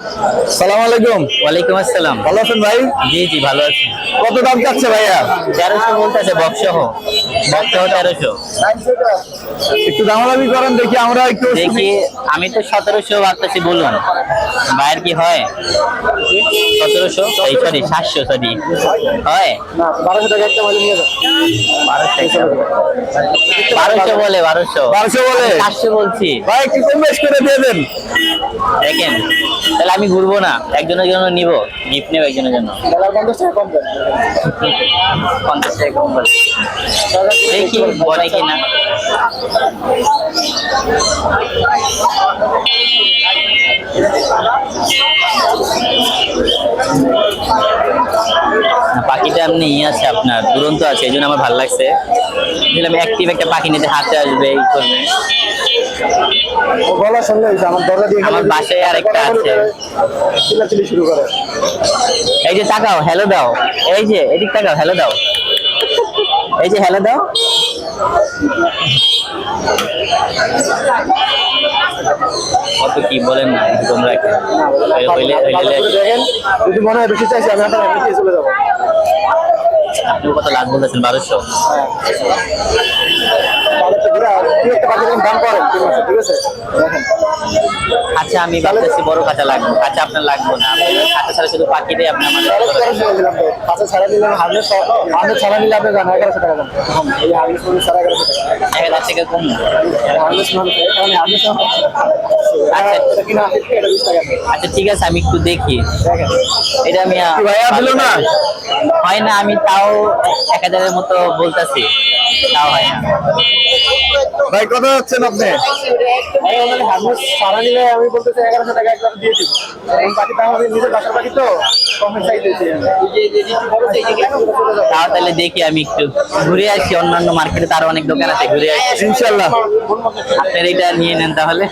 সালাম আলাইকুম। ওয়ালাইকুম আসসালাম। ভালো আছেন ভাই? জি জি ভালো আছি। কত দাম চাচ্ছে ভাইয়া? 1300 বলতেছে বক্সহ 1300। একটু দামাদামি করেন দেখি, আমরা একটু দেখি আমি তো 1700 ভাবতেছি, বলুন বাইরের কি হয়? 1700 এই সরি 700 সরি হয় না 1200 টাকা একটা মাঝে নিয়ে যান। 1200 বলে 1200 1200 বলে 700 বলছি। ভাই একটু কম বেশ করে দিয়ে দেন। দেখেন তাহলে আমি ঘুরবো না, একজনের জন্য নিব, গিফট নেব একজনের জন্য। 50 টাকা কম দেন। 50 টাকা কম বলে দেখি বলে কিনা। পাখিটা এমনি আছে আপনার দুরন্ত আছে, এই জন্য আমার ভালো লাগছে। দিলাম অ্যাক্টিভ একটা পাখি নিতে হাতে আসবে, এই করবে। ও গলা শুনলে আমার দরজা দিয়ে আমার বাসায় আরেকটা আছে। চিল্লাচিল্লি শুরু করে। এই যে তাকাও, হ্যালো দাও। এই যে এদিক তাকাও, হ্যালো দাও। এই যে হ্যালো দাও। কত কি বলেন না তোমরা, হইলে দেখেন যদি মনে হয় বেশি চাইছি আমি আপনার এমনি চলে যাবো। আপনি কত লাখ বলতেছেন? 1200। দাম করেন ঠিক আছে, ঠিক আছে দেখেন। আচ্ছা আমি ভাবতেছি বড় খাঁচা লাগবে। আচ্ছা আপনার লাগবে না, খাঁচা ছাড়া শুধু পাখিটাই আপনি আমার। খাঁচা ছাড়া নিলাম, হার্নেস ছাড়া নিলে আপনি জান 1100 টাকা দাম। এই হার্নেস ছাড়া 1100 টাকা। 1000 টাকা কম না? হার্নেস মানে এখানে হার্নেস আচ্ছা এটা কিনা আছে এটা 20 টাকা। আচ্ছা ঠিক আছে, আমি একটু দেখি। দেখেন এটা আমি ভাইয়া দিল না? হয় না, আমি তাও 1000 এর মতো বলতেছি, তাও হয় না। ভাই কত যাচ্ছেন আপনি? হার্নেস ছাড়া নিলে আমি বলতেছি 1100 টাকা একবার দিয়ে দিব। এবং বাকিটা আমাদের নিজের বাসার বাকি তো কমে চাই দিয়েছি। তাও তাহলে দেখি, আমি একটু ঘুরে আসি, অন্যান্য মার্কেটে তার অনেক দোকান আছে, ঘুরে আসি ইনশাআল্লাহ। আপনার এটা নিয়ে নেন তাহলে।